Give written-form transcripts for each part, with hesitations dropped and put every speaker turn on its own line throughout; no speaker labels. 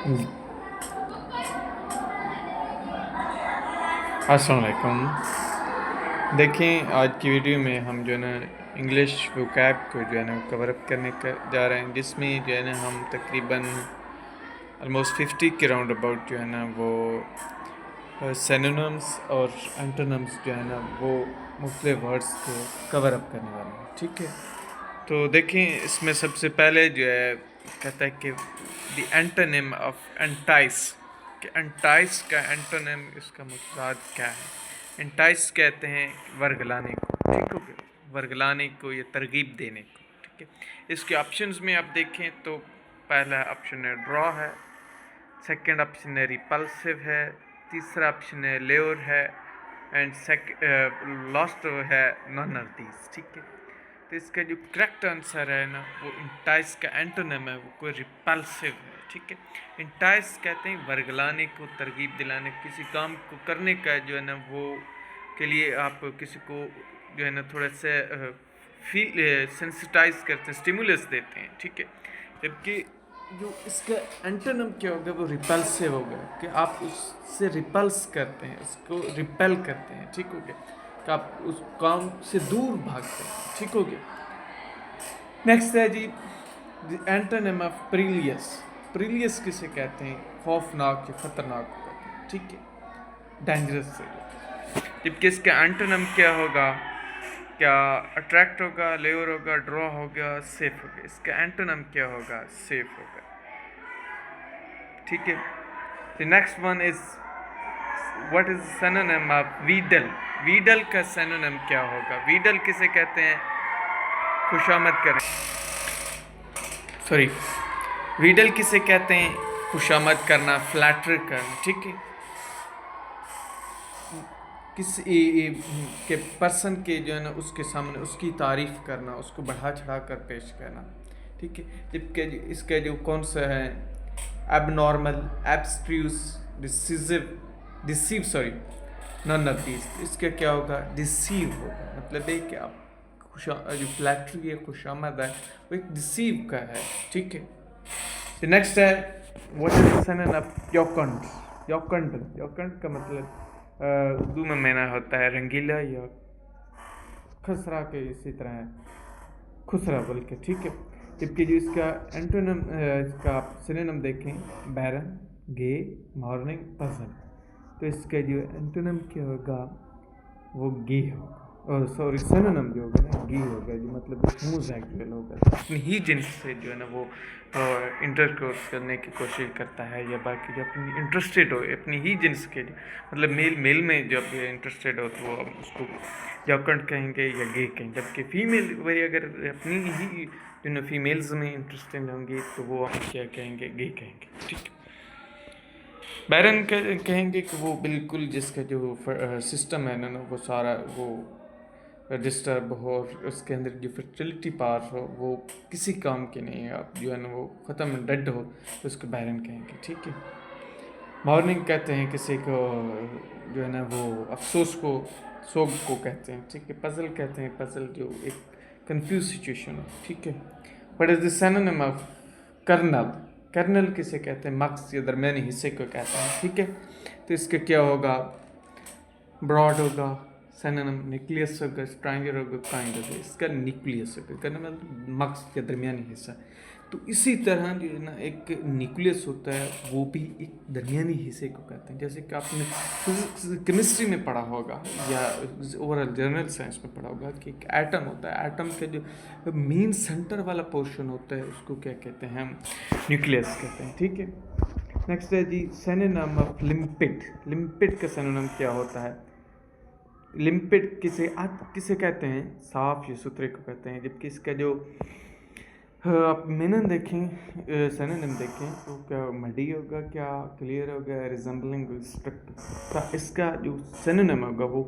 हम्म, अस्सलाम वालेकुम। देखें, आज की वीडियो में हम जो है ना इंग्लिश वोकैब को जो है ना कवर अप करने का जा रहे हैं, जिसमें जो है ना हम तकरीबन ऑलमोस्ट 50 के राउंड अबाउट जो है ना वो सिनोनिम्स और एंटोनिम्स जो है ना वो मुख्तलिफ वर्ड्स को कवर अप करने वाले हैं। ठीक है, तो देखें, इसमें सबसे पहले जो है कहता है कि द एंटोनिम ऑफ एंटाइस, कि एंटाइस का एंटोनिम, इसका मुराद क्या है। एंटाइस कहते हैं वर्गलाने को, ठीक हो गया, वर्गलाने को या तरगीब देने को। ठीक है, इसके ऑप्शंस में आप देखें तो पहला ऑप्शन है ड्रॉ है, सेकंड ऑप्शन है रिपल्सिव है, तीसरा ऑप्शन है लेयर है, एंड लास्ट है नॉन ऑफ दीज। ठीक है, तो इसका जो करेक्ट आंसर है ना वो इंटाइस का एंटोनिम है, वो कोई रिपल्सिव है। ठीक है, इंटाइस कहते हैं वर्गलाने को, तरगीब दिलाने, किसी काम को करने का जो है ना वो के लिए आप किसी को जो है ना थोड़ा सा फील सेंसिटाइज करते हैं, स्टिमुलस देते हैं। ठीक है, जबकि जो इसका एंटोनिम क्या होगा वो रिपल्सिव होगा, कि आप उससे रिपल्स करते हैं, उसको रिपेल करते हैं। ठीक हो गया, कि आप उस काम से दूर भागते हैं। ठीक हो गया। नेक्स्ट है जी द एंटोनिम ऑफ प्रीलियस। प्रीलियस किसे कहते हैं? खौफनाक या खतरनाक को कहते हैं। ठीक है, डेंजरस से। जबकि इसका एंटोनिम क्या होगा? क्या अट्रैक्ट होगा, लेयर होगा, ड्रॉ होगा, सेफ होगा। इसका एंटोनिम क्या होगा? सेफ होगा। ठीक है, the next one is what is synonym of Videl. Videl का सिनोनिम क्या होगा? वीडल किसे कहते हैं? खुशामद करें, सॉरी, वीडल किसे कहते हैं? खुशामद करना, फ्लैटर करना। ठीक है, किसी के पर्सन के जो है ना उसके सामने उसकी तारीफ करना, उसको बढ़ा चढ़ा कर पेश करना। ठीक है, जबकि इसका जो कौन सा है abnormal, abstruse, deceive, sorry, none of these. इसका क्या होगा? डिसीव होगा। मतलब है कि आप जो फ्लैटरी है, खुशामद है, वो एक डिसीव का है। ठीक है, तो नेक्स्ट है व्हाट इज सन ऑफ योकंड। योकंड, योकंड का मतलब उर्दू में मैना होता है रंगीला या खसरा के इसी तरह है, खुसरा बल्कि। ठीक है, जबकि जो इसका एंटोनिम, इसका आप सिनोनिम देखें, बैरन, गे, मॉर्निंग, पजल, तो इसका जो एंटोनिम क्या होगा वो गे होगा। और सॉरी, सिनोनिम जो होगा ना गे होगा, जो मतलब होमोसेक्सुअल होगा, अपनी ही जिन्स से जो है ना वो इंटरकोर्स करने की कोशिश करता है, या बाकी जो अपनी इंटरेस्टेड हो अपनी ही जिन्स के, मतलब मेल मेल में जब इंटरेस्टेड हो तो वो उसको जॉकंट कहेंगे या गे कहेंगे। जबकि फीमेल वही अगर अपनी ही जो ना फीमेल्स में इंटरेस्टेड होंगी तो वो हम क्या कहेंगे? गे कहेंगे। ठीक है, बैरन कहेंगे कि वो बिल्कुल जिसका जो सिस्टम है ना वो सारा वो डिस्टर्ब हो और उसके अंदर जो फर्टिलिटी पावर हो वो किसी काम की नहीं है, आप जो है ना वो ख़त्म डेड हो तो उसको बैरन कहेंगे। ठीक है, मॉर्निंग कहते हैं किसी को जो है ना वो अफसोस को, सोग को कहते हैं। ठीक है, पजल कहते हैं, पजल जो एक कंफ्यूज सिचुएशन हो। ठीक है, what is the synonym of colonel. Colonel किसे कहते हैं? मक्स या दरमियानी हिस्से को कहते हैं। ठीक है, तो इसका क्या होगा? ब्रॉड होगा, सिनोनिम न्यूक्लियस होगा, स्ट्रांगर होगा, काइंड होगा। इसका न्यूक्लियस होगा, कहने मतलब मक्स का दरमियानी हिस्सा। तो इसी तरह जो है ना एक न्यूक्लियस होता है वो भी एक दरमियानी हिस्से को कहते हैं। जैसे कि आपने फिजिक्स केमिस्ट्री में पढ़ा होगा या ओवरऑल जनरल साइंस में पढ़ा होगा कि एक एटम होता है, एटम का जो मेन सेंटर वाला पोर्शन होता है उसको क्या कहते हैं? हम न्यूक्लियस कहते हैं। ठीक है, नेक्स्ट है जी सिनोनिम ऑफ लिम्पिड। लिम्पिड का सिनोनिम क्या होता है? लिम्पिड किसे कहते हैं? साफ या सुथरे को कहते हैं। जबकि इसका जो आप मीनिंग देखें, सिनोनिम देखें तो क्या मडी होगा, क्या क्लियर होगा, रिजेंबलिंग, स्ट्रिक्ट। इसका जो सिनोनिम होगा वो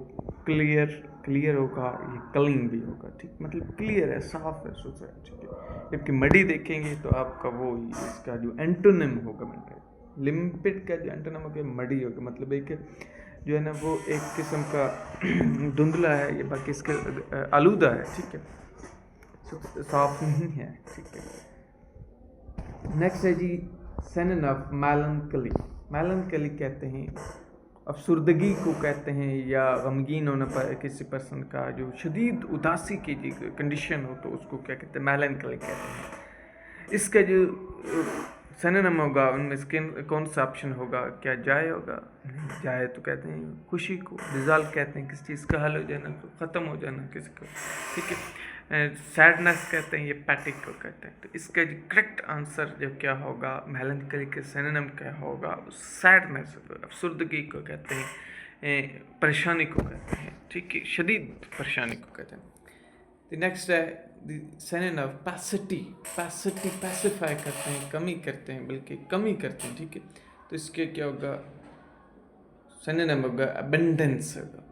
क्लियर होगा, ये क्लीन भी होगा। ठीक, मतलब क्लियर है, साफ है, सुथरा है। ठीक है, जबकि मडी देखेंगे तो आपका वो इसका जो एंटोनिम होगा लिम्पिड का जो एंटोनिम होगा मडी होगा। मतलब एक जो है ना वो एक किस्म का धुंधला है, ये बाकी इसका आलूदा है। ठीक है, साफ नहीं है। ठीक है, नेक्स्ट है जी सिनोनिम ऑफ मेलंकली, मेलंकली कहते हैं अफसुर्दगी को कहते हैं, या गमगीन होने पर किसी पर्सन का जो शदीद उदासी की कंडीशन हो तो उसको क्या कहते हैं, मेलंकली कहते हैं। इसका जो सिनोनिम होगा उनमें से कौन सा ऑप्शन होगा, क्या जाए होगा? नहीं, जाए तो कहते हैं खुशी को, डिज़ॉल्व कहते हैं किसी चीज़ का हल हो जाना, तो ख़त्म हो जाना किसी को, ठीक है। सैडनेस कहते हैं, ये पैटिक को कहते हैं। तो इसका जो करेक्ट आंसर जो क्या होगा, मेलंकली के सिनोनिम क्या होगा, सैडनेस, अफसुर्दगी को कहते हैं, परेशानी को कहते हैं, ठीक है, शदीद परेशानी को कहते हैं। तो नेक्स्ट है सिनोनिम ऑफ पैसिटी, पैसिटी पैसिफाई करते हैं, कमी करते हैं, बल्कि कमी करते हैं, ठीक है। तो इसके क्या होगा, सिनोनिम होगा अबंडेंस होगा,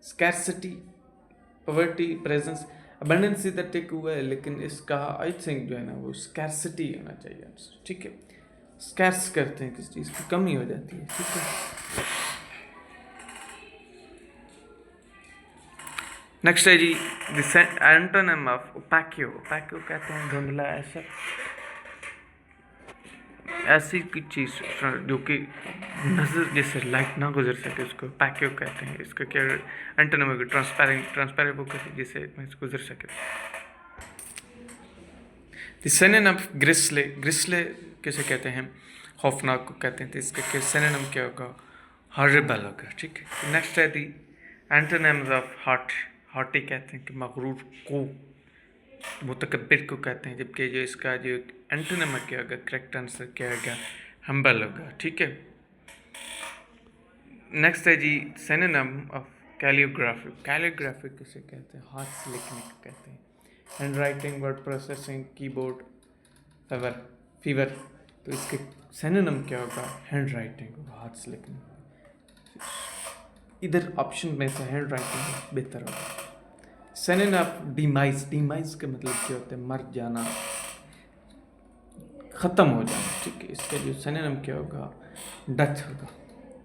स्कैर्सिटी, पॉवर्टी, प्रेजेंस। अबंडेंस इधर टिक हुआ है, लेकिन इसका आई थिंक जो है ना वो स्कैर्सिटी होना चाहिए आंसर, ठीक है। स्कैर्स करते हैं, किसी चीज़ की कमी हो जाती है, ठीक है। नेक्स्ट है जी एंटोनिम ऑफ ओपेक्यो, ओपेक्यो कहते हैं धुंधला, ऐसा ऐसी की चीज़ जो कि नज़र जैसे लाइट ना गुजर सके, उसको ओपेक्यो कहते हैं। इसका क्या एंटोनिम है, ट्रांसपेरेंट, ट्रांसपेरेंट वो कहते हैं जिसे गुजर सके। द सिनोनिम ऑफ ग्रिसले, ग्रिसले किसे कहते हैं, खौफनाक को कहते हैं। तो इसका सिनोनिम क्या होगा, हॉरिबल होगा, ठीक है। नेक्स्ट है दी एंटोनिम्स ऑफ हॉट, हॉटी कहते हैं कि मगरूर को, मुतकब्बिर को कहते हैं, जबकि जो इसका जो एंटोनिम क्या होगा, करेक्ट आंसर क्या होगा, हम्बल होगा, ठीक है। नेक्स्ट है जी सिनोनिम ऑफ कैलियोग्राफी, कैलियोग्राफी किसे कहते हैं, हाथ से लिखने को कहते हैं। Hand writing, word processing, keyboard, fever. तो इसके सिनोनिम क्या होगा, हैंड राइटिंग होगा, हाथ से लिखने। इधर ऑप्शन में से हैंड राइटिंग बेहतर होगा। सिनोनिम ऑफ डिमाइज, डिमाइज का मतलब क्या होता है, मर जाना, ख़त्म हो जाना, ठीक है। इसका जो सिनोनिम क्या होगा, डेथ होगा।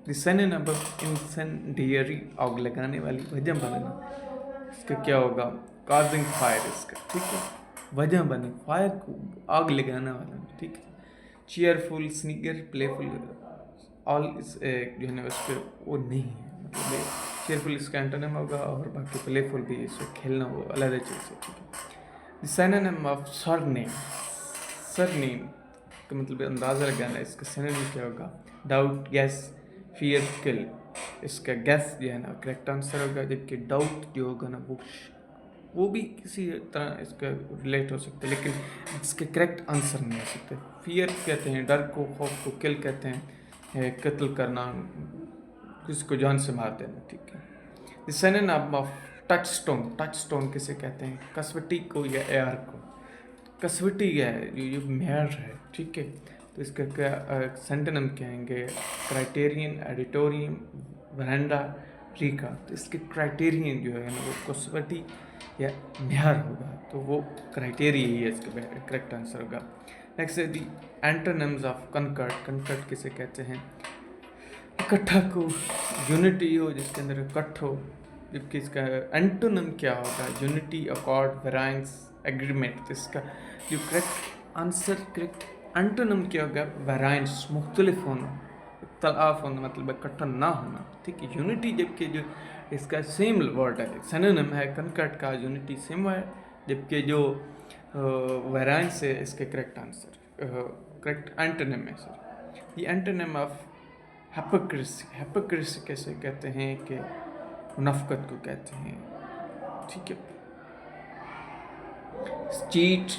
द सिनोनिम ऑफ इंसेंडियरी, आग लगाने वाली, वजह बनना, इसका क्या होगा, काजिंग फायर, इसका ठीक है, वजह बने, फायर को आग लगाने वाला, ठीक है। चीयरफुल, स्नीगर, प्लेफुल, ऑल इस जो है ना उस पर वो नहीं है, मतलब चीयरफुल इसका एंटोनिम होगा, और बाकी प्लेफुल भी इसको खेलना वो अलग चीज़ है, ठीक है। The synonym of surname, surname का मतलब अंदाज़ा लगाना, इसका सिनोनिम क्या होगा, डाउट, गैस, फियर, किल। इसका गैस जो है ना करेक्ट आंसर होगा, जबकि डाउट जो होगा ना वो भी किसी तरह इसका रिलेट हो सकता है, लेकिन इसके करेक्ट आंसर नहीं हो सकते। फियर कहते हैं डर को, खौफ को, किल कहते हैं कत्ल करना, किसको जान से मार देना, ठीक है। The synonym of touch stone, touch stone किसे कहते हैं, कसवटी को या एयर को। कसवटी है जो मेयर है, ठीक है। तो इसका क्या सिनोनिम कहेंगे, क्राइटेरियन, एडिटोरियम, वरांडा, रीका। तो इसके क्राइटेरियन जो है ना वो कसवटी या मेयर होगा, तो वो क्राइटेरिया ही है, इसका करेक्ट आंसर होगा। नेक्स्ट है दी एंटोनिम्स ऑफ कनकर्ड, कनकर्ड किसे कहते हैं, इकट्ठा को, यूनिटी हो जिसके अंदर इकट्ठ हो, जबकि इसका एंटोनिम क्या होगा, यूनिटी, अकॉर्ड, वेराइंस, एग्रीमेंट। इसका जो करेक्ट आंसर, करेक्ट एंटोनिम क्या होगा, वेराइंस, मुख्तलिफ होना, इख्तलाफ होना, मतलब इकट्ठा ना होना, ठीक है। यूनिटी जबकि जो इसका सेम वर्ड है, सिनोनिम है कनकर्ड का, यूनिटी सेम है, जबकि जो वेराइंस है इसके करेक्ट आंसर, करेक्ट एंटोनिम है सर। ये एंटोनिम ऑफ हिपोक्रेसी, हिपोक्रेसी कैसे कहते हैं कि मुनाफिकत को कहते हैं, ठीक है। Cheat,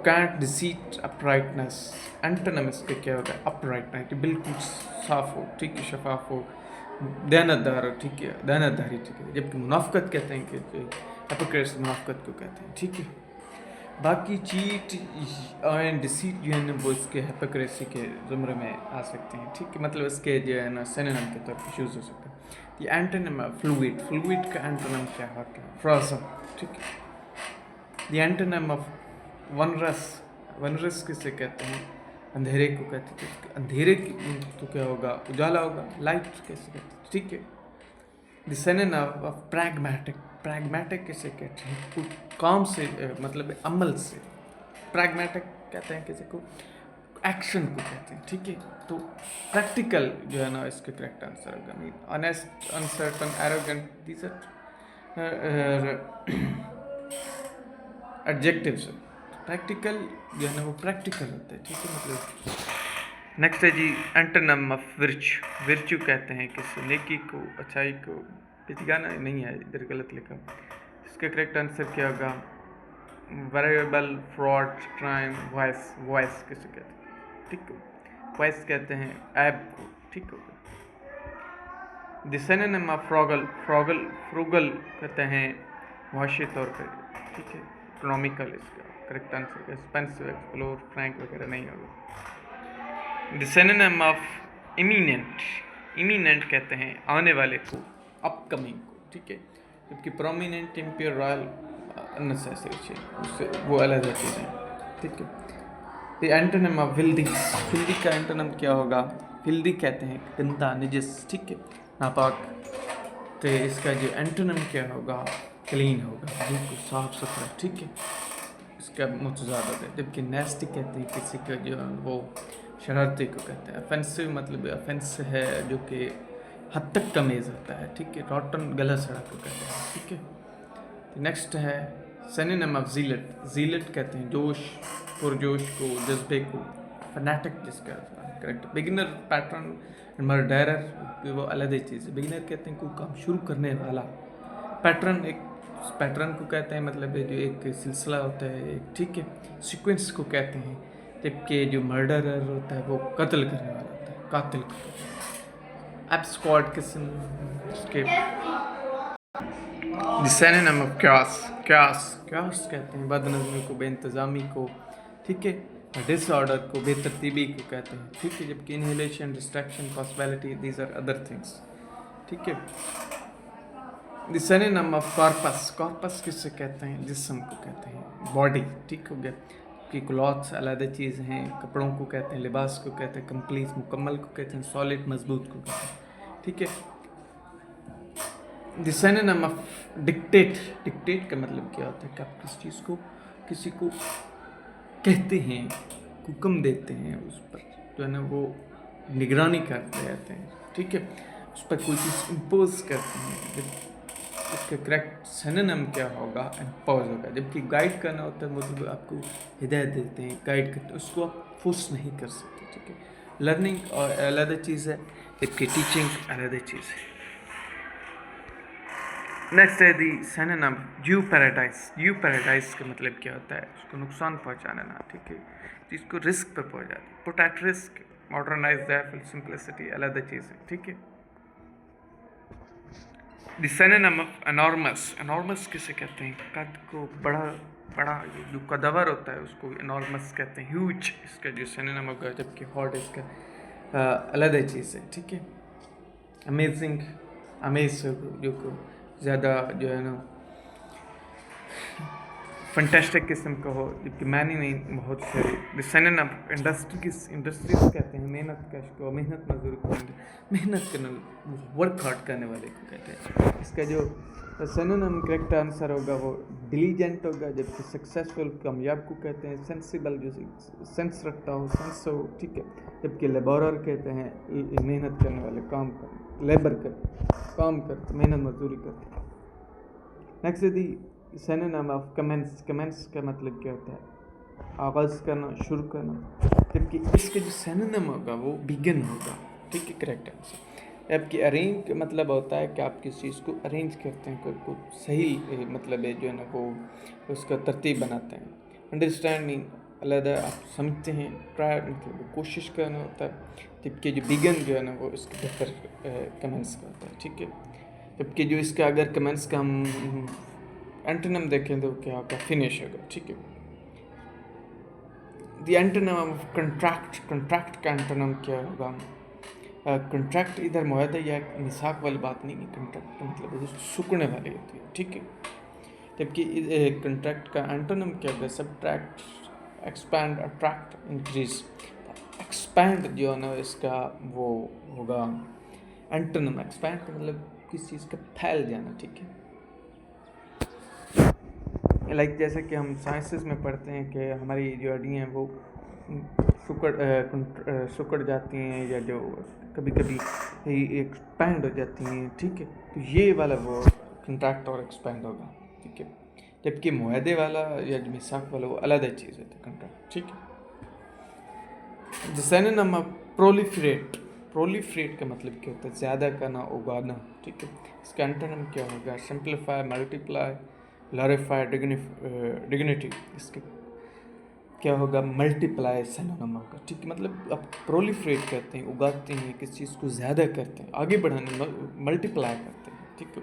cant, deceit, uprightness. Antonym इसके क्या होगा, अपराइटनेस, बिल्कुल साफ हो, ठीक है, शफाफ हो, दयानतदार हो, ठीक है, दयानतदारी, ठीक है। जबकि मुनाफिकत कहते हैं कि हिपोक्रेसी मुनाफिकत को कहते हैं, ठीक है। बाकी चीट एंड डिसीट जो है ना वो इसके हिपोक्रेसी के ज़ुमरे में आ सकते हैं, ठीक है, मतलब इसके जो है ना सिनोनिम के तौर पर यूज़ हो सकता है। ये एंटोनिम है फ्लूइड, फ्लूइड का एंटोनिम क्या होता है, फ्रोजन, ठीक है। ये एंटोनिम ऑफ वनरस, वनरस किसे कहते हैं, अंधेरे को कहते हैं। अंधेरे की तो क्या होगा, उजाला होगा, लाइट कैसे कहते हैं, ठीक है। The synonym of pragmatic, pragmatic किसे कहते हैं, कुछ काम से मतलब अमल से, प्रैग्मेटिक कहते हैं किसी को, एक्शन को कहते हैं, ठीक है। तो प्रैक्टिकल जो है ना इसका करेक्ट आंसर होगा। Mean honest, uncertain, arrogant, these are adjectives. Practical जो है ना वो प्रैक्टिकल होता है, ठीक है। मतलब नेक्स्ट है जी एंटोनिम ऑफ विर्च्यू। विर्च्यू कहते हैं किस नेकी को, अच्छाई को। गाना नहीं है, इधर गलत लिखा। इसका करेक्ट आंसर क्या होगा? Variable, fraud, crime, voice. Voice किसे कहते हैं, ठीक है। वॉइस कहते हैं ऐप को, ठीक होगा। The synonym of frugal. Frugal, frugal कहते हैं मुआशी तौर पर, ठीक है। इकोनॉमिकल इसका करेक्ट आंसर है। एक्सपेंसिव, एक्सप्लोर, फ्रैंक वगैरह नहीं होगा। The synonym of imminent. Imminent कहते हैं आने वाले को, अपकमिंग को, ठीक है। जबकि प्रोमिनेंट, इम्प्योर, रॉयल, अननेसेसरी चीज, उससे वो अलग चीज़ है, ठीक है। The antonym of filthy. Filthy का एंटोनिम क्या होगा? फिल्दी कहते हैं गंदा, निजस, ठीक है, नापाक। तो इसका जो एंटोनिम क्या होगा? क्लीन होगा, बिल्कुल साफ सुथरा, ठीक है। इसका मुतज़ाद है। जबकि नेस्टी कहते हैं किसी का जो वो शरारती को कहते हैं। ऑफेंसिव मतलब ऑफेंस है जो कि हद तक कमीज़ होता है, ठीक है। रॉटन, गला सड़ा को कहते हैं, ठीक है। नेक्स्ट है सिनोनिम ऑफ ज़ीलट। ज़ीलट कहते हैं जोश, पुरजोश को, जज्बे को। फैनेटिक जिसका करेक्ट। बिगिनर, पैटर्न, मर्डरर वो अलग ही चीज़ है। बिगिनर कहते हैं कोई काम शुरू करने वाला। पैटर्न एक पैटर्न को कहते हैं, मतलब जो एक सिलसिला होता है एक, ठीक है। सीक्वेंस को कहते हैं। जबकि जो मर्डरर होता है वो कत्ल करने वाला होता है, कातिल को कहते हैं। एब्सकॉर्ड किस्म के सिनोनिम ऑफ क्यास। क्यास, क्यास कहते हैं बदनज़मी को, बेइंतज़ामी को, ठीक है। डिसऑर्डर को, बेतरतीबी को कहते हैं, ठीक है। जबकि inhalation, distraction, possibility, these are other things, ठीक है। The synonym of corpus. Corpus किससे कहते हैं? जिस्म को कहते हैं, बॉडी, ठीक हो गया। कि क्लॉथ्स अलग चीज़ हैं। कपड़ों को कहते हैं, लिबास को कहते हैं, कंप्लीट, मुकम्मल को कहते हैं, सॉलिड, मजबूत को कहते हैं, ठीक है। The synonym of dictate. Dictate का मतलब क्या होता है कि आप किस चीज़ को किसी को कहते हैं, हुक्म देते हैं, उस पर जो है ना वो निगरानी करते रहते हैं, ठीक है। उस पर कोई चीज़ इम्पोज करते हैं। इसका करेक्ट सिनोनिम क्या होगा? इम्पोज होगा। जबकि गाइड करना होता है, मतलब आपको हिदायत देते हैं, गाइड करते हैं, उसको आप फोर्स नहीं कर सकते, ठीक है। लर्निंग और अलग चीज़ है, जबकि टीचिंग अलग चीज़ है। नेक्स्ट है the synonym due paradise. Due paradise का मतलब क्या होता है? उसको नुकसान पहुंचाना ना, ठीक है। जिसको रिस्क पर पहुंचाना, put at risk, modernise that, simplicity, अलग चीज़ है, ठीक है। The synonym of enormous. Enormous किसे कहते हैं? कद को, बड़ा बड़ा जो कदवर होता है उसको एनॉर्मस कहते हैं, ह्यूज इसका जो सिनोनिम होगा। जबकि हॉट इसका अलग चीज़ है, ठीक है। अमेजिंग, अमेज जो को ज़्यादा जो है ना फंटेस्टिक किस्म का हो, जबकि मैंने नहीं बहुत सारे। The synonym of industries. Industries कहते हैं मेहनत कश को, मेहनत मजदूर को, मेहनत करने, वर्क हार्ड करने वाले को कहते हैं। इसका जो सिनोनिम करेक्ट आंसर होगा वो डिलीजेंट होगा। जबकि सक्सेसफुल, कामयाब को कहते हैं। सेंसिबल, जो सेंस रखता हो, सेंस हो, ठीक है। जबकि लेबरर कहते हैं मेहनत करने वाले, काम कर, लेबर कर, काम करते, मेहनत मजदूरी करते। नेक्स्ट है the synonym of commence. Commence का मतलब क्या होता है? आगाज़ करना, शुरू करना। जबकि इसका जो सिनोनिम होगा वो बिगिन होगा, ठीक है, करेक्ट आंसर। जबकि अरेंज का मतलब होता है कि आप किसी चीज़ को अरेंज करते हैं, कोई सही मतलब है जो है ना वो उसका तरतीब बनाते हैं। अंडरस्टैंड मीन अलग आप समझते हैं। ट्राई मतलब कोशिश करना होता है। जबकि जो बिगिन जो है ना वो इसके बेहतर कमेंस का होता है, ठीक है। जबकि जो इसका अगर कमेंट्स का हम एंटोनिम देखें तो क्या होगा? फिनिश होगा, ठीक है। The antonym of contract. Contract का एंटोनिम क्या होगा? कंट्रैक्ट इधर मुआहदा या मिसाक वाली बात नहीं है। कंट्रैक्ट मतलब सुकड़ने वाली होती है, ठीक है। जबकि कंट्रैक्ट का एंटोनिम क्या होगा? Subtract, expand, attract, increase. Expand जो है ना इसका वो होगा एंटोनिम। एक्सपैंड का मतलब किसी चीज़ का फैल जाना, ठीक है। लाइक जैसे कि हम साइंसेस में पढ़ते हैं कि हमारी जो हड्डियाँ हैं वो सिकुड़ जाती हैं, या जो कभी कभी एक्सपैंड हो जाती हैं, ठीक है। तो ये वाला वो कंट्रैक्ट और एक्सपैंड होगा, ठीक है। जबकि मुआहदे वाला या जो मिसाक वाला वो अलग चीज़ होता है, कंट्रैक्ट, ठीक है। द सिनोनिम ऑफ प्रोलिफरेट का मतलब क्या होता है? ज़्यादा करना, उगाना, ठीक है। इसका एंटोनिम क्या होगा? Simplify, multiply, glorify, dignity. इसके क्या होगा? मल्टीप्लाई सिनोनिम होगा, ठीक है। मतलब आप प्रोलिफरेट करते हैं, उगाते हैं, किसी चीज़ को ज़्यादा करते हैं, आगे बढ़ाने, मल्टीप्लाई करते हैं, ठीक है।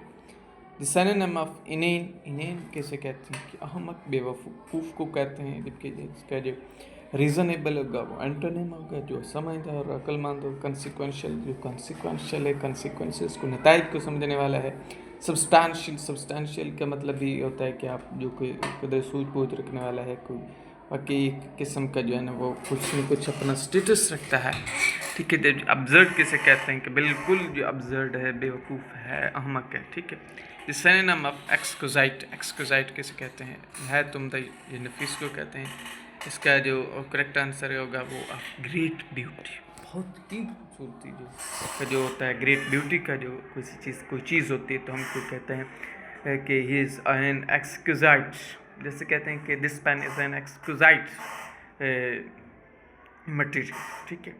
द सिनोनिम ऑफ इनेन कैसे कहते हैं? कि अहमक, बेवकूफ़ को कहते हैं। जबकि इसका जो रीज़नेबल होगा वो एंटोनिम होगा, जो समझदार और अक्लमंद हो। कंसिक्वेंशियल, जो कंसिक्वेंशियल है, कंसिक्वेंसेस को, नताइज को समझने वाला है। सब्सटैंशियल का मतलब ये होता है कि आप जो कोई कदर सूझबूझ रखने वाला है, कोई बाकी एक किस्म का जो है ना वो कुछ न कुछ अपना स्टेटस रखता है, ठीक है। जब अब्जर्ड किसे कहते हैं? कि बिल्कुल जो अब्जर्ड है, बेवकूफ़ है, अहमक है, ठीक है। द सिनोनिम ऑफ एक्सक्यूजाइट किसे कहते हैं? है तुम तो ये नफीस को कहते हैं। इसका जो करेक्ट आंसर होगा वो ग्रेट ब्यूटी, बहुत ही खूबसूरती जो होता है। ग्रेट ब्यूटी का जो कोई चीज़ होती है तो हम को कहते हैं कि ही इज़ एन एक्सक्यूजाइट। जैसे कहते हैं कि this pen is an exquisite material, ठीक है।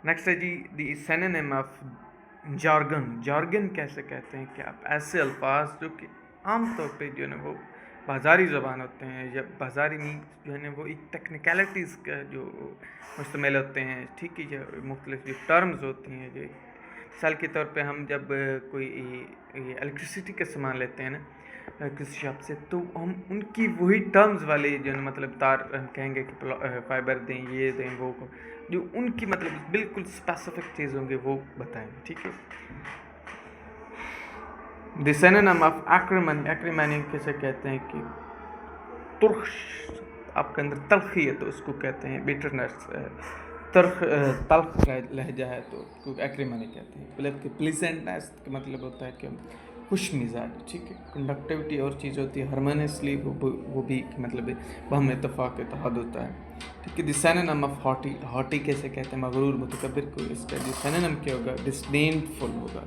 नेक्स्ट है जी द सिनोनिम ऑफ जार्गन कैसे कहते हैं? कि आप ऐसे अल्फाज जो कि आमतौर पे जो है ना वो बाज़ारी ज़बान होते हैं, या बाज़ारी मीन्स जो है ना वो एक टेक्निकलिटीज़ का जो मुश्तमिल होते हैं, ठीक है। जो मुख्तलिफ जो टर्म्स होती हैं, जो मिसाल के तौर पे हम जब कोई इलेक्ट्रिसिटी का सामान लेते हैं ना किसी शॉप से, तो हम उनकी वही टर्म्स वाले जो है मतलब तार हम कहेंगे कि फाइबर दें, ये दें, वो जो उनकी मतलब बिल्कुल स्पेसिफिक चीज़ होंगे वो बताएंगे, ठीक है। द सिनोनिम ऑफ एक्रिमनी कैसे कहते हैं? कि तुर्ख, आपके अंदर तलखी है तो उसको कहते हैं बिटरनेस। तल्ख लहजा है तो उसको एक्रिमनी कहते हैं। बल्कि प्लीजेंटनेस का मतलब होता है कि खुश मिजाज, ठीक है। कंडक्टिविटी और चीज़ होती है, हारमोनियसली वो भी मतलब बहम इत्तफाक इत्तेहाद होता है, ठीक है। द सिनोनिम ऑफ हॉटी कैसे कहते हैं? मगरूर, मुतकब्बिर को। इसका जो सिनोनिम क्या होगा? डिस्डेनफुल होगा।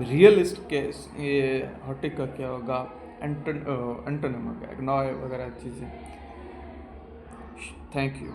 रियलिस्ट के ये हॉटी का क्या होगा? एंटोनिम होगा, इग्नोर वगैरह चीज़ें। Thank you.